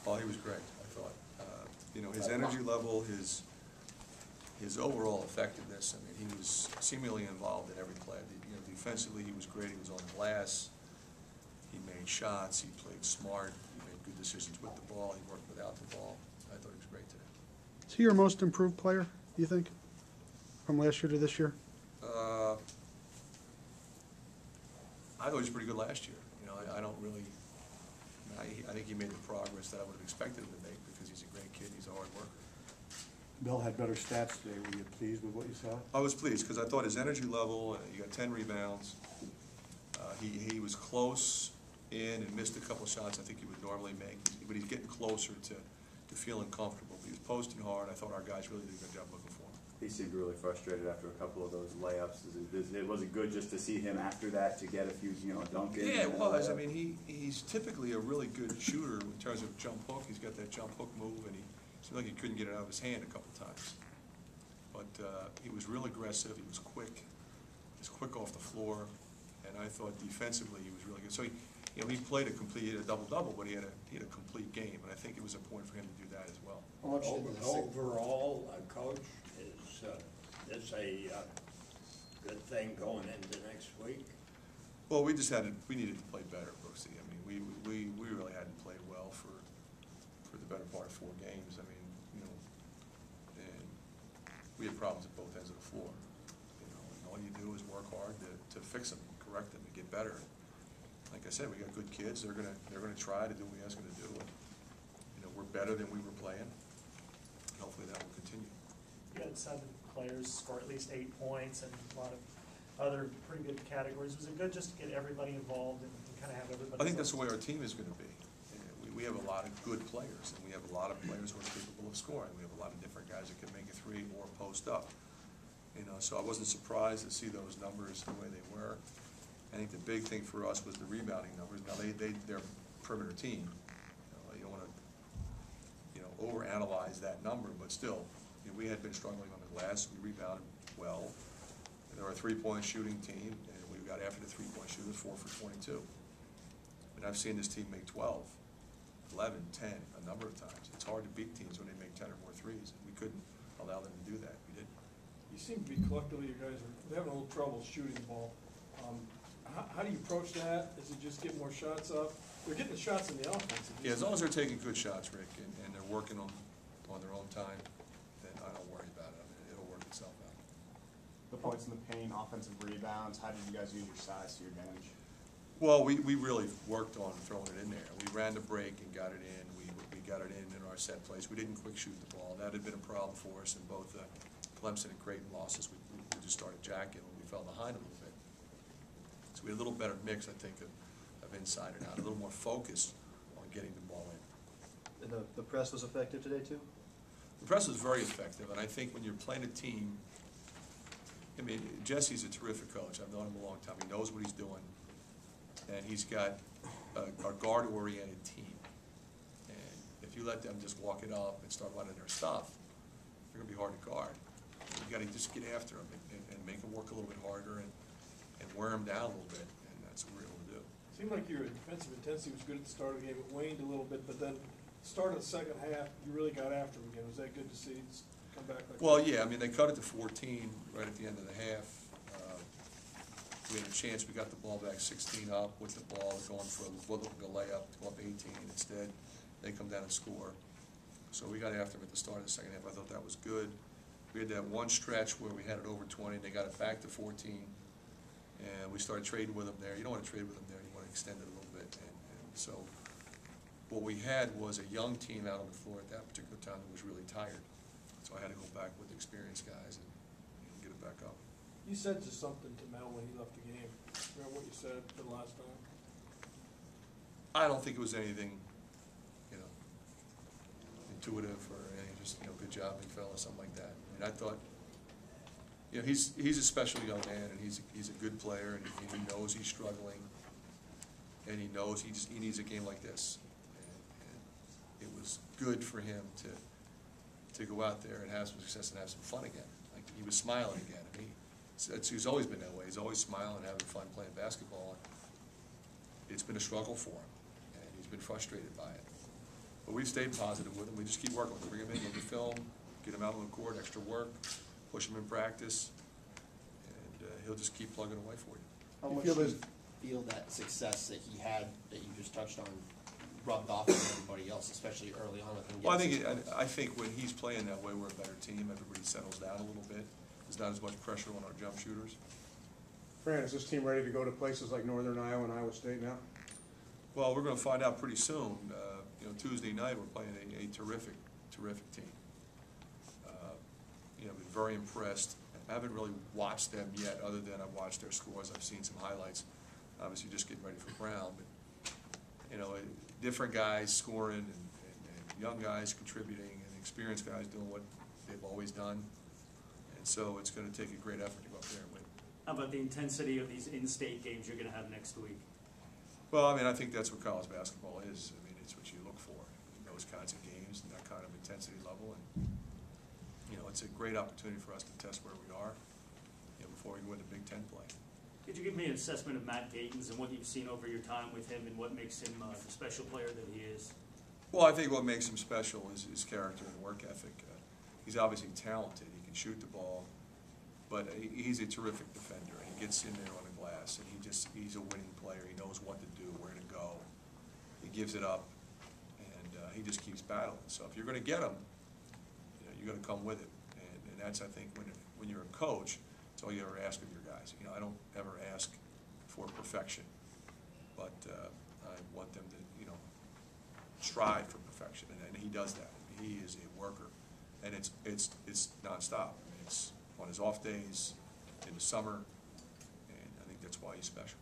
Oh, he was great, I thought. You know, his energy level, his overall effectiveness, I mean, he was seemingly involved in every play. You know, defensively, he was great. He was on the glass. He made shots. He played smart. He made good decisions with the ball. He worked without the ball. I thought he was great today. Is he your most improved player, do you think, from last year to this year? I thought he was pretty good last year. You know, I don't really. I think he made the progress that I would have expected him to make because he's a great kid. He's a hard worker. Bill had better stats today. Were you pleased with what you saw? I was pleased because I thought his energy level, he got 10 rebounds. He was close in and missed a couple shots I think he would normally make, but he's getting closer to feeling comfortable. He was posting hard. I thought our guys really did a good job looking for him. He seemed really frustrated after a couple of those layups. It wasn't good just to see him after that to get a few, dunk in. Yeah, it was. I mean, he's typically a really good shooter in terms of jump hook. He's got that jump hook move, and he seemed like he couldn't get it out of his hand a couple times. But he was real aggressive. He was quick. He was quick off the floor, and I thought defensively he was really good. So he played he had a double-double, but he had a complete game, and I think it was important for him to do that as well. Overall, Coach, is this a good thing going into next week? Well, we needed to play better, Brooksy. I mean, we really hadn't played well for the better part of 4 games. I mean, and we had problems at both ends of the floor. And all you do is work hard to fix them, correct them, and get better. Like I said, we got good kids. They're gonna try to do what we ask them to do. And, we're better than we were playing. Hopefully that will continue. You had 7 players score at least 8 points and a lot of other pretty good categories. Was it good just to get everybody involved and kind of have everybody? I think that's the way our team is going to be. We have a lot of good players, and we have a lot of players who are capable of scoring. We have a lot of different guys that can make a 3 or post up. So I wasn't surprised to see those numbers the way they were. I think the big thing for us was the rebounding numbers. Now they're a perimeter team. You don't want to overanalyze that number, but still, we had been struggling on the glass. We rebounded well. They're a 3-point shooting team, and we got after the 3-point shooters, 4 for 22. And I've seen this team make 12, 11, 10 a number of times. It's hard to beat teams when they make 10 or more threes. We couldn't allow them to do that. We didn't. You seem to be collectively, you guys are having a little trouble shooting the ball. How do you approach that? Is it just get more shots up? They're getting the shots in the offense. Yeah, as long as they're taking good shots, Rick, and they're working on their own time, then I don't worry about it. I mean, it'll work itself out. The points in the paint, offensive rebounds, how did you guys use your size to your advantage? Well, we really worked on throwing it in there. We ran the break and got it in. We got it in our set plays. We didn't quick shoot the ball. That had been a problem for us in both Clemson and Creighton losses. We just started jacking when we fell behind a little bit. So we had a little better mix, I think, of inside and out, a little more focus on getting the ball in. And the press was effective today, too? The press was very effective, and I think when you're playing a team, I mean, Jesse's a terrific coach. I've known him a long time. He knows what he's doing, and he's got a guard-oriented team. And if you let them just walk it up and start running their stuff, they're going to be hard to guard. You got to just get after them and make them work a little bit harder and wear them down a little bit, and that's what we're able to do. It seemed like your defensive intensity was good at the start of the game. It waned a little bit, but then start of the second half, you really got after them again. Was that good to see? Come back like well, that? Yeah, I mean, they cut it to 14 right at the end of the half. We had a chance. We got the ball back 16 up with the ball going for a layup to go up 18. Instead, they come down and score. So we got after them at the start of the second half. I thought that was good. We had that one stretch where we had it over 20. They got it back to 14, and we started trading with them there. You don't want to trade with them there. You want to extend it a little bit. And so what we had was a young team out on the floor at that particular time that was really tired. So I had to go back with the experienced guys and get it back up. You said just something to Mel when he left the game. Remember what you said for the last time? I don't think it was anything, intuitive or anything. Just good job, big fella, something like that. I mean, I thought, he's a special young man, and he's a good player, and he knows he's struggling, and he knows he needs a game like this. And it was good for him to go out there and have some success and have some fun again. Like, he was smiling again. I mean, he's always been that way. He's always smiling, having fun playing basketball. It's been a struggle for him, and he's been frustrated by it. But we've stayed positive with him. We just keep working with him. Bring him in, look at film, get him out on the court, extra work, push him in practice, and he'll just keep plugging away for you. How You much feel do you there's- feel that success that he had, that you just touched on, rubbed off on everybody else, especially early on with him? Well, getting 6 points? I think when he's playing that way, we're a better team. Everybody settles down a little bit. There's not as much pressure on our jump shooters. Fran, is this team ready to go to places like Northern Iowa and Iowa State now? Well, we're gonna find out pretty soon. Tuesday night, we're playing a terrific team. Been very impressed. I haven't really watched them yet, other than I've watched their scores. I've seen some highlights. Obviously, just getting ready for Brown, but, different guys scoring and young guys contributing and experienced guys doing what they've always done. And so it's gonna take a great effort to go up there and win. How about the intensity of these in-state games you're gonna have next week? Well, I think that's what college basketball is. It's what you look for, those kinds of games and that kind of intensity level. And, it's a great opportunity for us to test where we are, before we go into Big Ten play. Could you give me an assessment of Matt Gatens and what you've seen over your time with him and what makes him the special player that he is? Well, I think what makes him special is his character and work ethic. He's obviously talented. He can shoot the ball, but he's a terrific defender. He gets in there on the glass, and he's a winning player. He knows what to do, where to go. He gives it up, and he just keeps battling. So if you're going to get him, you got to come with it. And that's, I think, when you're a coach, it's all you ever ask of your guys. I don't ever ask for perfection, but I want them to, strive for perfection, and he does that. He is a worker, and it's nonstop. It's on his off days, in the summer, and I think that's why he's special.